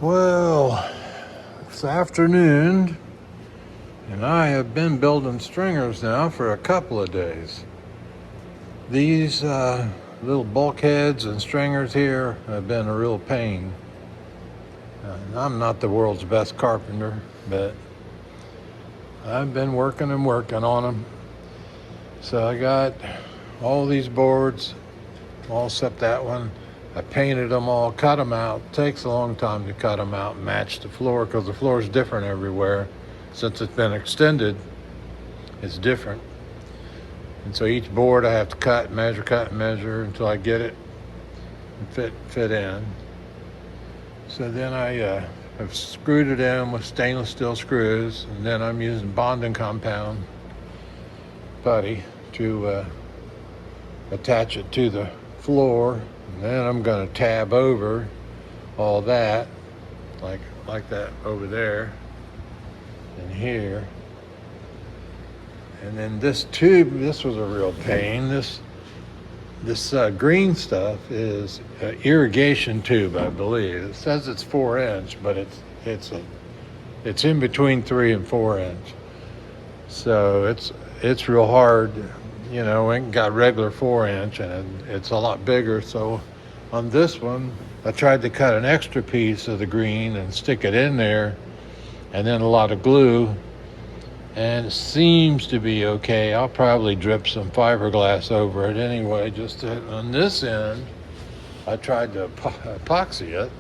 Well, it's afternoon, and I have been building stringers now for a couple of days. These little bulkheads and stringers here have been a real pain. I'm not the world's best carpenter, but I've been working on them. So I got all these boards, all except that one. I painted them all, cut them out. It takes a long time to cut them out and match the floor because the floor is different everywhere. Since it's been extended, it's different. And so each board I have to cut, measure until I get it and fit in. So then I have screwed it in with stainless steel screws, and then I'm using bonding compound putty to attach it to the floor. And then I'm going to tab over all that, like that over there and here. And then this tube, this was a real pain. This green stuff is an irrigation tube, I believe. It says it's 4-inch, but it's in between 3 and 4-inch. So it's real hard. You know, it got regular 4-inch, and it's a lot bigger. So on this one, I tried to cut an extra piece of the green and stick it in there, and then a lot of glue, and it seems to be okay. I'll probably drip some fiberglass over it anyway. On this end, I tried to epoxy it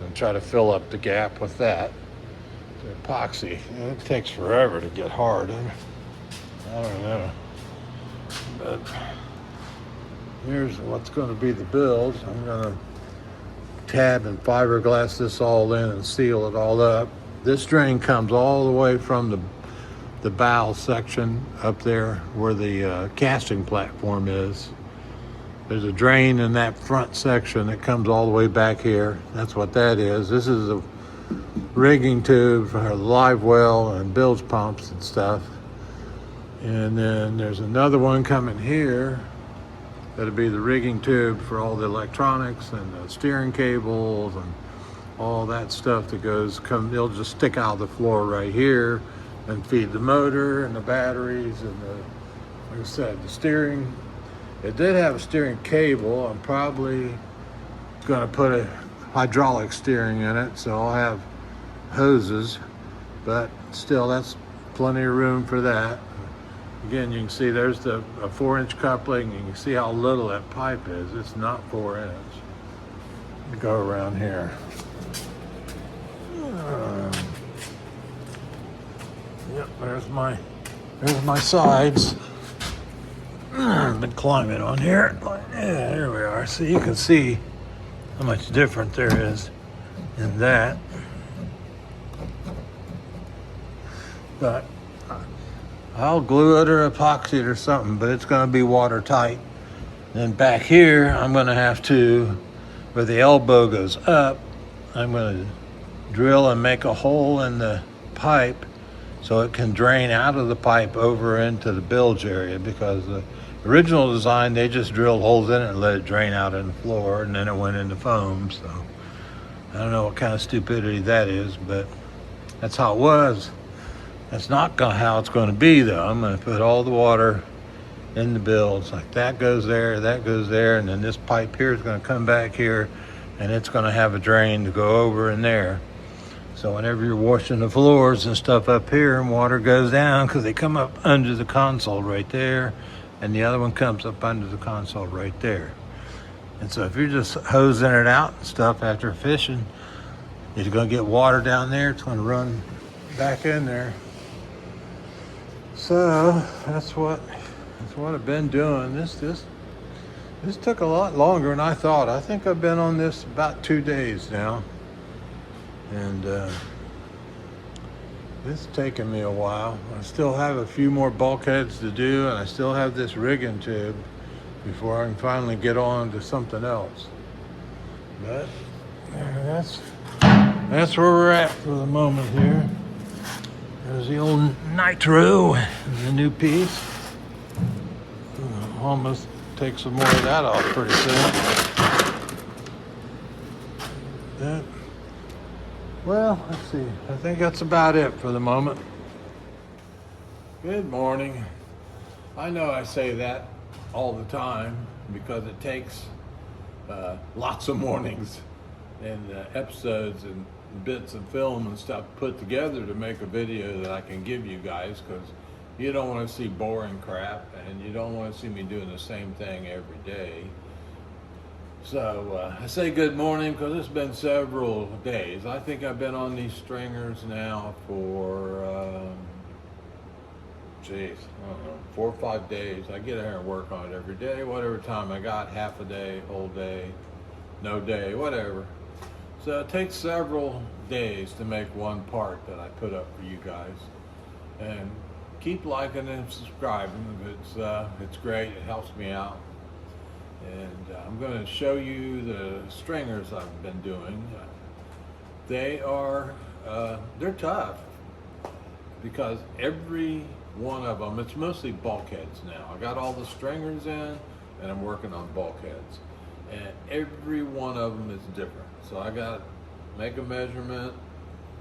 and try to fill up the gap with that. The epoxy, it takes forever to get hard. I don't know. But here's what's going to be the build. I'm going to tab and fiberglass this all in and seal it all up. This drain comes all the way from the bow section up there where the casting platform is. There's a drain in that front section that comes all the way back here. That's what that is. This is a rigging tube for the live well and bilge pumps and stuff. And then there's another one coming here. That'll be the rigging tube for all the electronics and the steering cables and all that stuff that it'll just stick out of the floor right here and feed the motor and the batteries and like I said, the steering. It did have a steering cable. I'm probably gonna put a hydraulic steering in it, so I'll have hoses, but still that's plenty of room for that. Again, you can see there's a 4-inch coupling. You can see how little that pipe is. It's not 4-inch. Go around here. Yep, there's my sides. I've been climbing on here. Yeah, here we are. So you can see how much different there is in that. But I'll glue it or epoxy it or something, but it's going to be watertight. Then back here, I'm going to have to, where the elbow goes up, I'm going to drill and make a hole in the pipe so it can drain out of the pipe over into the bilge area, because the original design, they just drilled holes in it and let it drain out in the floor, and then it went into foam. So I don't know what kind of stupidity that is, but that's how it was. That's not how it's going to be, though. I'm going to put all the water in the bilge. Like that goes there, and then this pipe here is going to come back here, and it's going to have a drain to go over in there. So whenever you're washing the floors and stuff up here, and water goes down, because they come up under the console right there, and the other one comes up under the console right there. And so if you're just hosing it out and stuff after fishing, you're going to get water down there. It's going to run back in there. So that's what I've been doing. This took a lot longer than I thought. I think I've been on this about 2 days now, and it's taken me a while. I still have a few more bulkheads to do, and I still have this rigging tube before I can finally get on to something else. But that's where we're at for the moment here. There's the old Nitro and the new piece. Almost take some more of that off pretty soon. Well, let's see. I think that's about it for the moment. Good morning. I know I say that all the time because it takes lots of mornings and episodes and bits of film and stuff put together to make a video that I can give you guys, because you don't want to see boring crap and you don't want to see me doing the same thing every day. So I say good morning because it's been several days. I think I've been on these stringers now for I don't know, 4 or 5 days. I get here and work on it every day, whatever time I got, half a day, whole day, no day, whatever. So it takes several days to make one part that I put up for you guys. And keep liking and subscribing. It's great. It helps me out. And I'm going to show you the stringers I've been doing. They are they're tough because every one of them, it's mostly bulkheads now. I got all the stringers in and I'm working on bulkheads, and every one of them is different. So I got to make a measurement,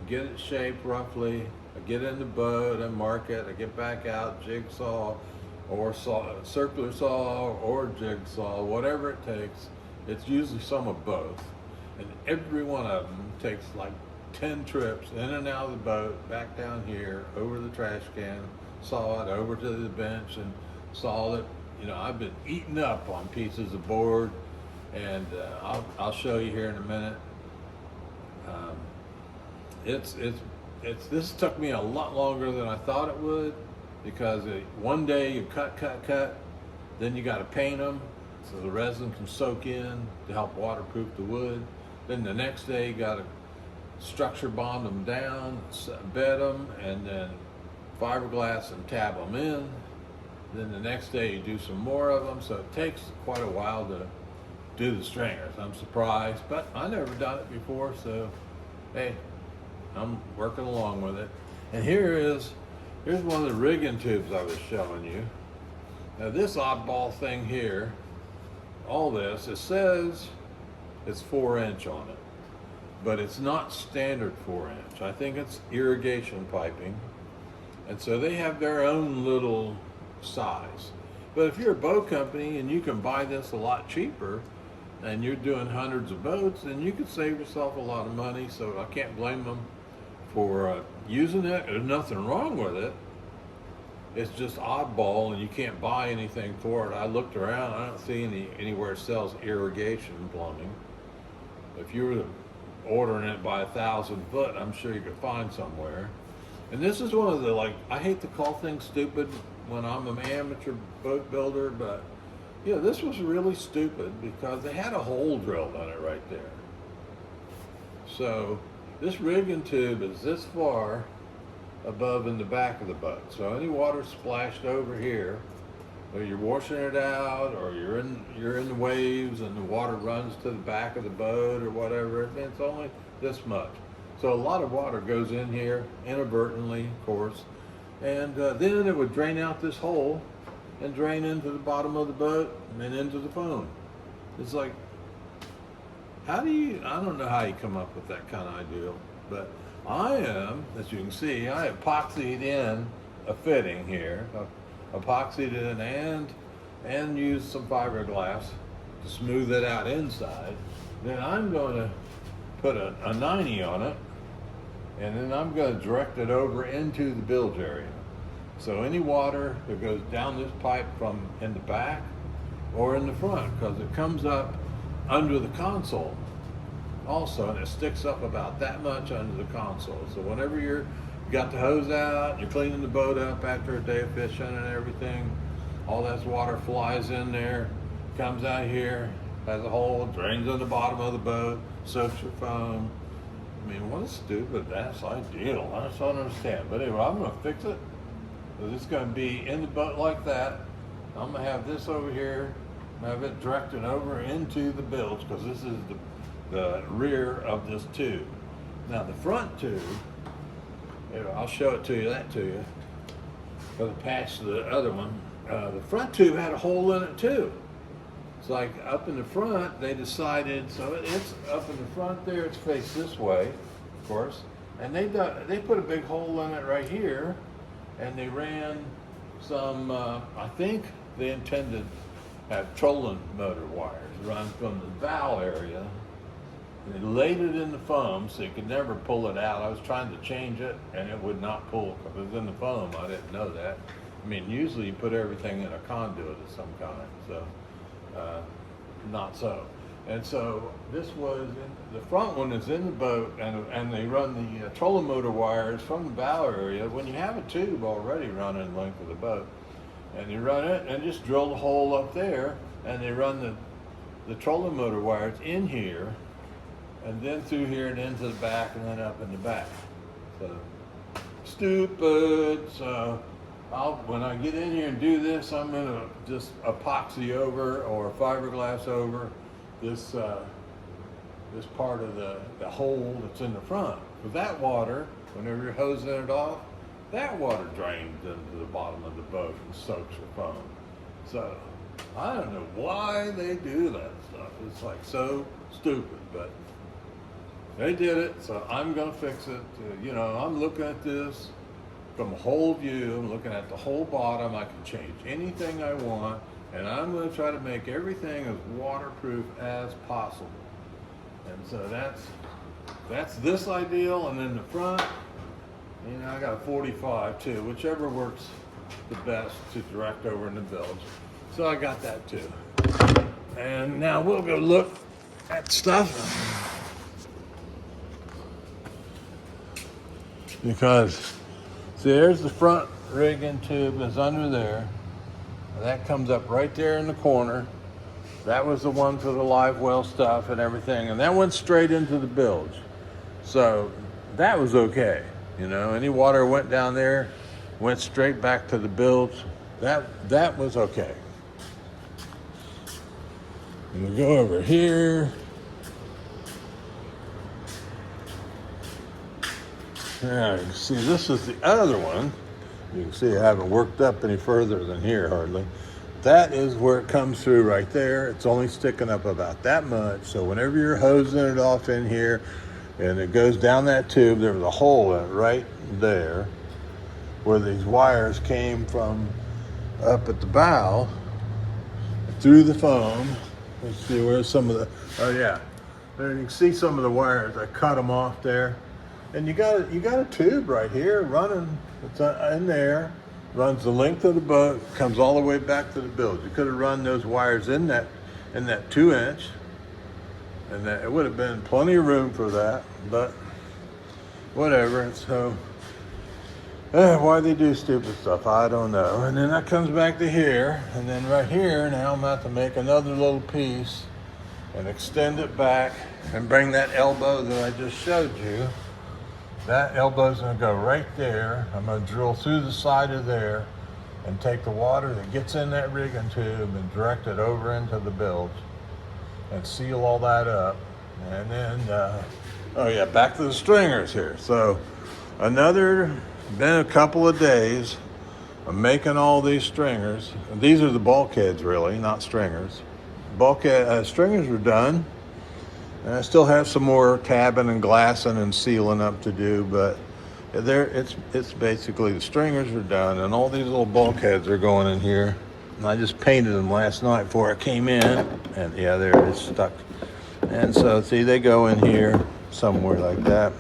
get it shaped roughly, I get in the boat, I mark it, I get back out, jigsaw or circular saw or jigsaw, whatever it takes. It's usually some of both, and every one of them takes like 10 trips in and out of the boat, back down here, over the trash can, saw it, over to the bench and saw it. You know, I've been eating up on pieces of board, and I'll show you here in a minute. This took me a lot longer than I thought it would, because one day you cut, then you got to paint them so the resin can soak in to help waterproof the wood. Then the next day you got to structure bond them down, bed them, and then fiberglass and tab them in. Then the next day you do some more of them. So it takes quite a while to do the stringers. I'm surprised, but I never done it before, so hey, I'm working along with it. And here's one of the rigging tubes I was showing you. Now this oddball thing here, all this, it says it's 4-inch on it, but it's not standard 4-inch. I think it's irrigation piping. And so they have their own little size. But if you're a boat company and you can buy this a lot cheaper, and you're doing hundreds of boats, then you could save yourself a lot of money. So I can't blame them for using it. There's nothing wrong with it. It's just oddball, and you can't buy anything for it. I looked around, I don't see anywhere it sells irrigation plumbing. If you were ordering it by 1,000 foot, I'm sure you could find somewhere. And this is one of the, like, I hate to call things stupid when I'm an amateur boat builder, but yeah, this was really stupid because they had a hole drilled on it right there. So this rigging tube is this far above in the back of the boat. So any water splashed over here, or you're washing it out, or you're in the waves and the water runs to the back of the boat or whatever, it's only this much. So a lot of water goes in here inadvertently, of course, and then it would drain out this hole and drain into the bottom of the boat and then into the phone. It's like, I don't know how you come up with that kind of idea, but I am, as you can see, I epoxied in a fitting here, epoxied it in and used some fiberglass to smooth it out inside. Then I'm going to put a 90 on it, and then I'm going to direct it over into the bilge area. So any water that goes down this pipe from in the back or in the front, because it comes up under the console also, and it sticks up about that much under the console. So whenever you got the hose out, you're cleaning the boat up after a day of fishing and everything, all that water flies in there, comes out here, has a hole, drains on the bottom of the boat, soaks your foam. I mean, what a stupid ass ideal. I just don't understand. But anyway, I'm going to fix it. It's going to be in the boat like that. I'm going to have this over here, have it directed over into the bilge, because this is the rear of this tube. Now the front tube, I'll show it to you, because it passed the other one. The front tube had a hole in it too. It's like up in the front, they decided, so it's up in the front there, it's faced this way. of course, and they put a big hole in it right here, and they ran some. I think they intended to have trolling motor wires run from the valve area. And they laid it in the foam so you could never pull it out. I was trying to change it, and it would not pull because it was in the foam. I didn't know that. I mean, usually you put everything in a conduit of some kind, so not so. And so this was, the front one is in the boat, and they run the trolling motor wires from the bow area. When you have a tube already running the length of the boat, and you run it and just drill the hole up there, and they run the trolling motor wires in here, and then through here and into the back, and then up in the back. So stupid. So when I get in here and do this, I'm gonna just epoxy over or fiberglass over this part of the hole that's in the front. Because that water, whenever you're hosing it off, that water drains into the bottom of the boat and soaks your foam. So I don't know why they do that stuff. It's like so stupid, but they did it, so I'm gonna fix it. I'm looking at this from a whole view. I'm looking at the whole bottom. I can change anything I want, and I'm gonna try to make everything as waterproof as possible. And so that's this ideal, and then the front, I got a 45 too, whichever works the best to direct over in the bilge. So I got that too. And now we'll go look at stuff. Because, see, there's the front rigging tube that's under there. And that comes up right there in the corner. That was the one for the live well stuff and everything. And that went straight into the bilge. So that was okay. Any water went down there, went straight back to the bilge. That was okay. And we go over here. Now you can see this is the other one. You can see I haven't worked up any further than here hardly. That is where it comes through right there. It's only sticking up about that much. So whenever you're hosing it off in here and it goes down that tube, there was a hole in it right there where these wires came from up at the bow through the foam. Let's see where's some of the, oh yeah. There you can see some of the wires. I cut them off there. And you got a tube right here running. It's in there, runs the length of the boat, comes all the way back to the bilge. You could have run those wires in that 2-inch, and it would have been plenty of room for that. But whatever. So why they do stupid stuff, I don't know. And then that comes back to here, and then right here now I'm about to make another little piece and extend it back and bring that elbow that I just showed you. That elbow's gonna go right there. I'm gonna drill through the side of there and take the water that gets in that rigging tube and direct it over into the bilge and seal all that up. And then, back to the stringers here. So been a couple of days of making all these stringers. These are the bulkheads really, not stringers. Stringers are done. And I still have some more tabbing and glassing and sealing up to do, but it's basically the stringers are done, and all these little bulkheads are going in here. And I just painted them last night before I came in, and yeah, there it is stuck. And so see, they go in here somewhere like that.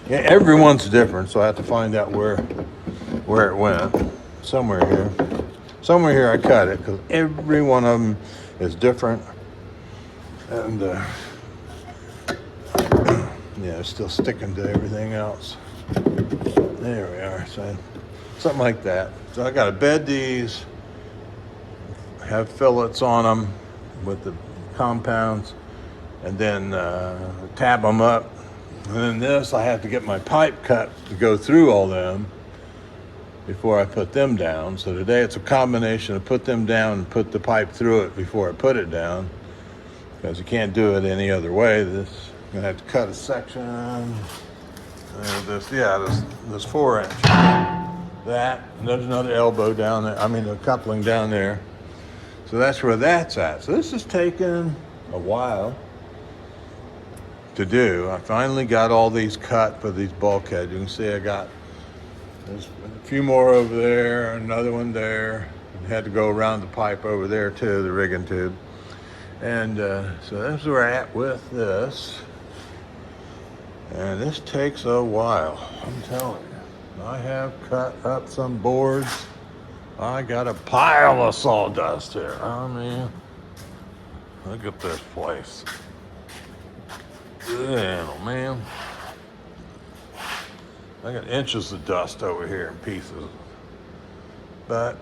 Yeah, everyone's different, so I have to find out where it went. Somewhere here I cut it, because every one of them is different. And it's still sticking to everything else. There we are, so something like that. So I got to bed these, have fillets on them with the compounds, and then tab them up. And then this, I have to get my pipe cut to go through all them before I put them down. So today it's a combination of put them down and put the pipe through it before I put it down, because you can't do it any other way. I'm gonna have to cut a section. This 4-inch. That, and there's another elbow down there. A coupling down there. So that's where that's at. So this has taken a while. to do. I finally got all these cut for these bulkheads. You can see there's a few more over there, another one there. Had to go around the pipe over there too, the rigging tube. And so that's where we're at with this. And this takes a while, I'm telling you. I have cut up some boards. I got a pile of sawdust here. I mean, look at this place. Oh man. I got inches of dust over here in pieces. But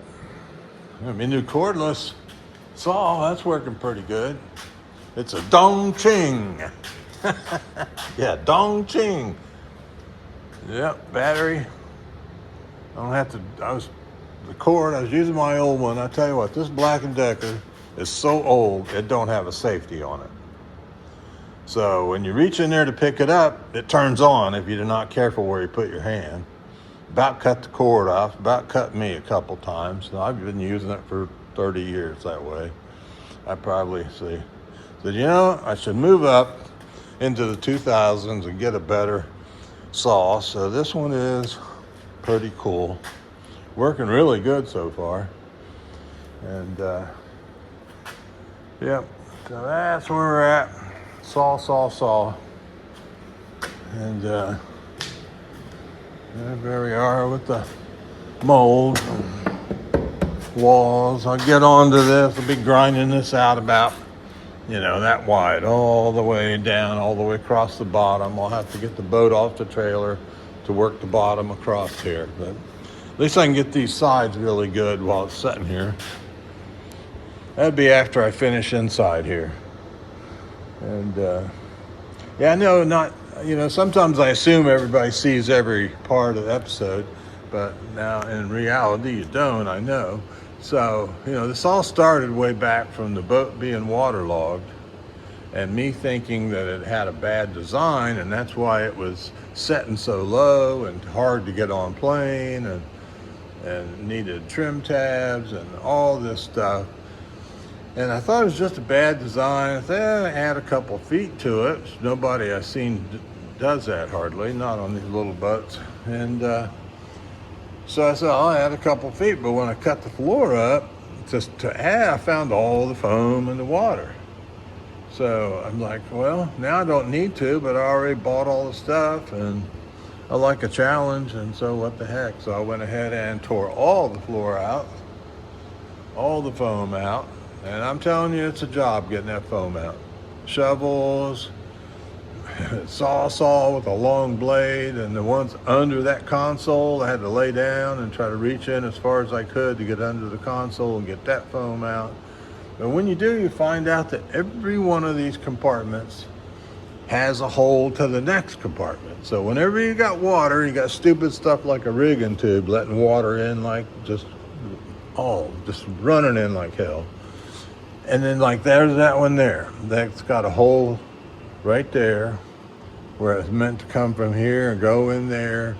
I mean, new cordless saw, that's working pretty good. It's a Dong Ching. Yeah, Dong Ching. Yep, battery. I don't have to, the cord, I was using my old one. I tell you what, this Black & Decker is so old, it don't have a safety on it. So when you reach in there to pick it up, it turns on if you're not careful where you put your hand. About cut the cord off, about cut me a couple times. I've been using it for 30 years that way. I probably said, you know, I should move up into the 2000s and get a better saw. So this one is pretty cool. Working really good so far. And yep, so that's where we're at. Saw. And there we are with the mold walls. I'll get onto this. I'll be grinding this out about, that wide, all the way down, all the way across the bottom. I'll have to get the boat off the trailer to work the bottom across here. But at least I can get these sides really good while it's sitting here. That'd be after I finish inside here. And yeah, no, not, sometimes I assume everybody sees every part of the episode, but now in reality you don't, I know. So, this all started way back from the boat being waterlogged and me thinking that it had a bad design, and that's why it was setting so low and hard to get on plane and needed trim tabs and all this stuff. And I thought it was just a bad design. I thought add a couple feet to it. Nobody I've seen does that hardly, not on these little boats. And so I said, I'll add a couple feet. But when I cut the floor up, just to add, I found all the foam in the water. So I'm like, well, now I don't need to, but I already bought all the stuff and I like a challenge. And so what the heck? So I went ahead and tore all the floor out, all the foam out. And I'm telling you, it's a job getting that foam out. Shovels, saw with a long blade, and the ones under that console, I had to lay down and try to reach in as far as I could to get under the console and get that foam out. But when you do, you find out that every one of these compartments has a hole to the next compartment. So whenever you got water, you got stupid stuff like a rigging tube letting water in like just running in like hell. And then like there's that one there. That's got a hole right there where it's meant to come from here and go in there.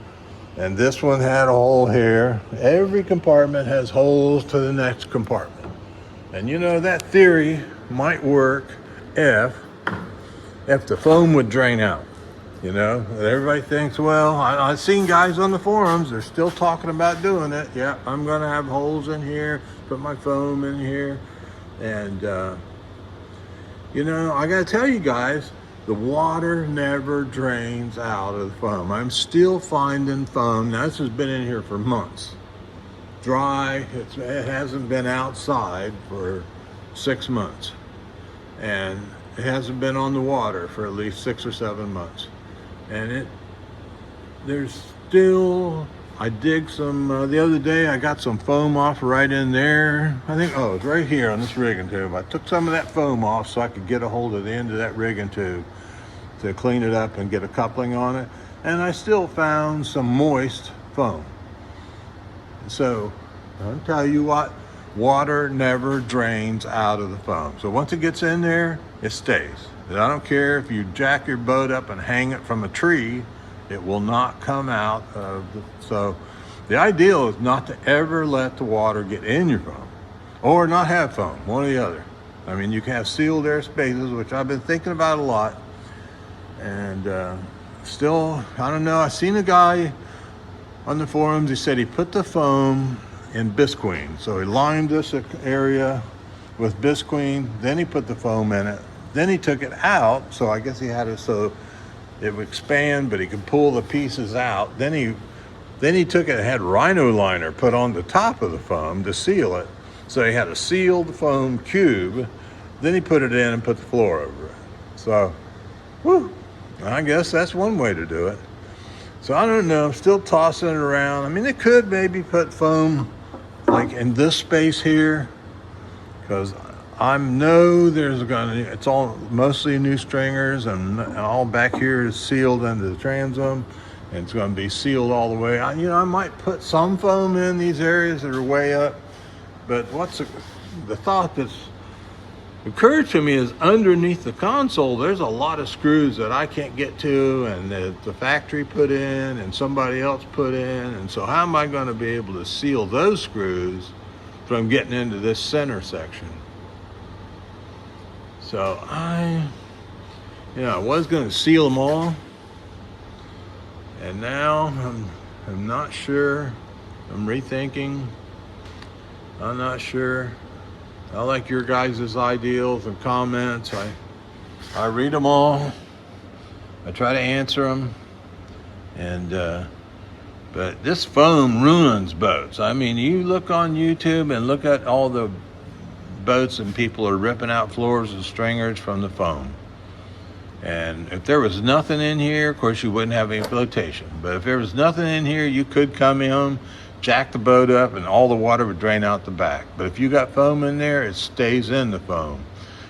And this one had a hole here. Every compartment has holes to the next compartment. And that theory might work if the foam would drain out. Everybody thinks, well, I've seen guys on the forums, they're still talking about doing it. Yeah, I'm gonna have holes in here, put my foam in here. And, I got to tell you guys, the water never drains out of the foam. I'm still finding foam. Now, this has been in here for months. Dry. It hasn't been outside for 6 months. And it hasn't been on the water for at least 6 or 7 months. And there's still... I dig some, the other day I got some foam off right in there. I think, it's right here on this rigging tube. I took some of that foam off so I could get a hold of the end of that rigging tube to clean it up and get a coupling on it. And I still found some moist foam. So, I'll tell you what, water never drains out of the foam. So once it gets in there, it stays. And I don't care if you jack your boat up and hang it from a tree, it will not come out of so the ideal is not to ever let the water get in your foam or not have foam, one or the other. I mean, you can have sealed air spaces, which I've been thinking about a lot. And still, I don't know. I seen a guy on the forums. He said he put the foam in Bisqueen. So he lined this area with Bisqueen. Then he put the foam in it. Then he took it out. So I guess he had it so it would expand, but he could pull the pieces out. Then he took it and had rhino liner put on the top of the foam to seal it. So he had a sealed foam cube. Then he put it in and put the floor over it. So, whew, I guess that's one way to do it. So I don't know, still tossing it around. I mean, they could maybe put foam like in this space here, because I know it's all mostly new stringers, and all back here is sealed into the transom, and it's going to be sealed all the way. I might put some foam in these areas that are way up, but the thought that's occurred to me is underneath the console, there's a lot of screws that I can't get to, and the factory put in and somebody else put in. And so how am I going to be able to seal those screws from getting into this center section? So I was going to seal them all, and now I'm not sure. I'm rethinking. I'm not sure. I like your guys' ideals and comments. I read them all. I try to answer them. And but this foam ruins boats. I mean, you look on YouTube and look at all the boats, and people are ripping out floors and stringers from the foam. And if there was nothing in here, of course you wouldn't have any flotation. But if there was nothing in here, you could come in, jack the boat up, and all the water would drain out the back. But if you got foam in there, it stays in the foam.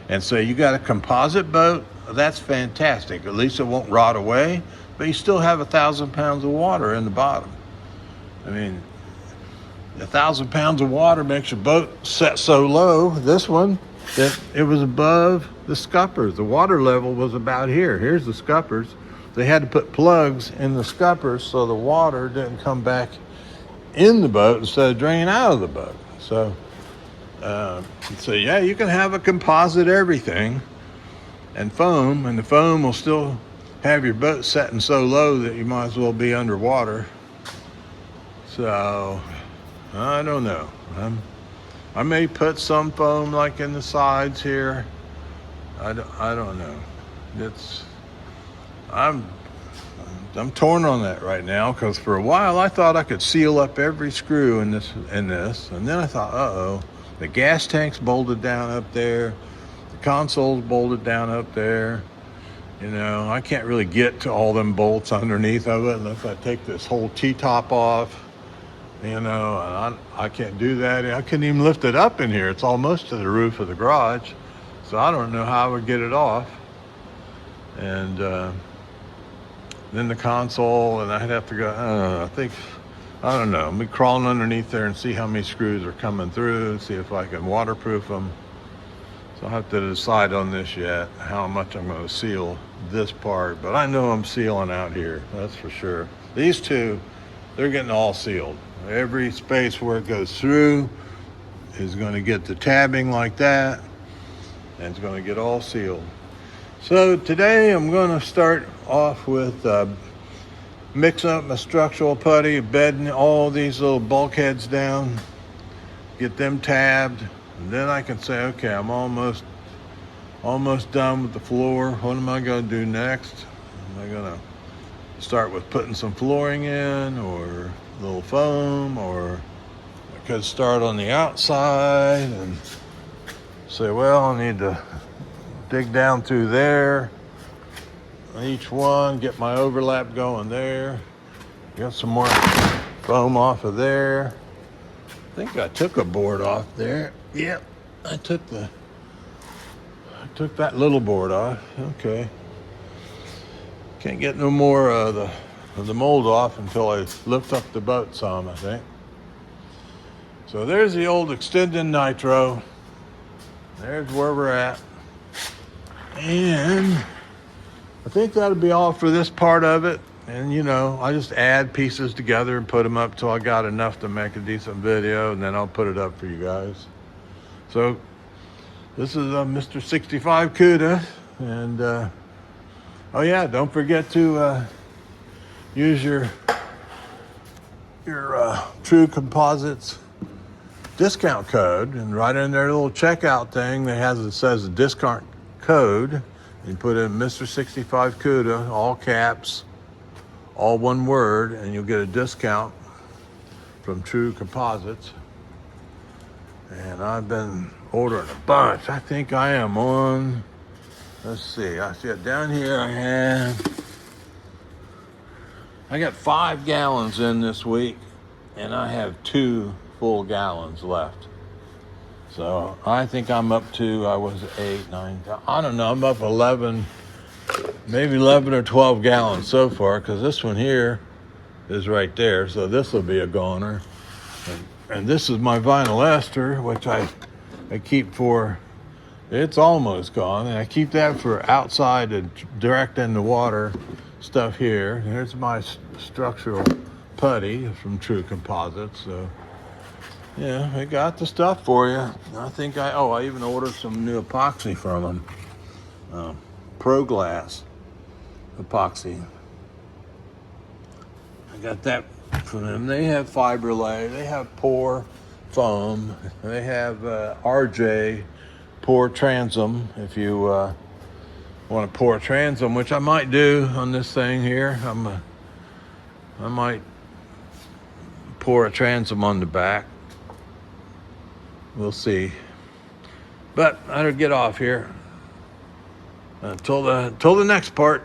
And so you got a composite boat, that's fantastic. At least it won't rot away, but you still have 1,000 pounds of water in the bottom. I mean, 1,000 pounds of water makes your boat set so low. This one, that it was above the scuppers. The water level was about here. Here's the scuppers. They had to put plugs in the scuppers so the water didn't come back in the boat instead of draining out of the boat. So yeah, you can have a composite everything and foam, and the foam will still have your boat setting so low that you might as well be underwater. So I don't know. I may put some foam like in the sides here. I don't know. I'm torn on that right now, because for a while I thought I could seal up every screw in this, and then I thought, the gas tank's bolted down up there, the console's bolted down up there. I can't really get to all them bolts underneath of it unless I take this whole T-top off. And I can't do that. I couldn't even lift it up in here. It's almost to the roof of the garage, so I don't know how I would get it off. And then the console, and I'd have to go, I don't know, I'll be crawling underneath there and see how many screws are coming through, see if I can waterproof them. So I'll have to decide on this yet, how much I'm going to seal this part. But I know I'm sealing out here, that's for sure. These two, they're getting all sealed. Every space where it goes through is going to get the tabbing like that, and it's going to get all sealed. So today I'm going to start off with mixing up my structural putty, bedding all these little bulkheads down, get them tabbed, and then I can say, okay, I'm almost done with the floor. What am I going to do next? Am I going to start with putting some flooring in, or a little foam, or I could start on the outside and say, well, I need to dig down through there, each one, get my overlap going there, get some more foam off of there. I think I took a board off there. Yep, I took that little board off. Okay, can't get no more of the mold off until I lift up the boat some, I think. So there's the old extended Nitro. There's where we're at. And I think that'll be all for this part of it. And I just add pieces together and put them up till I got enough to make a decent video, and then I'll put it up for you guys. So this is Mr. 65 CUDA, and Oh yeah, don't forget to use your True Composites discount code, and right in their little checkout thing, it says a discount code. You put in Mr. 65 CUDA, all caps, all one word, and you'll get a discount from True Composites. And I've been ordering a bunch. I think I am on, let's see, I see it down here. I got 5 gallons in this week, and I have 2 full gallons left. So I think I'm up to, I was 8, 9, I don't know, I'm up 11, maybe 11 or 12 gallons so far, because this one here is right there. So this will be a goner. And this is my vinyl ester, which I keep for, it's almost gone. And I keep that for outside and direct in the water stuff here. Here's my structural putty from True Composites. So yeah, I got the stuff for you. I think I even ordered some new epoxy from them. Pro Glass epoxy. I got that from them. They have fiber lay, they have pour foam, they have RJ pour transom. If you want to pour a transom, which I might do on this thing here, I might pour a transom on the back. We'll see. But I better get off here. Till the next part.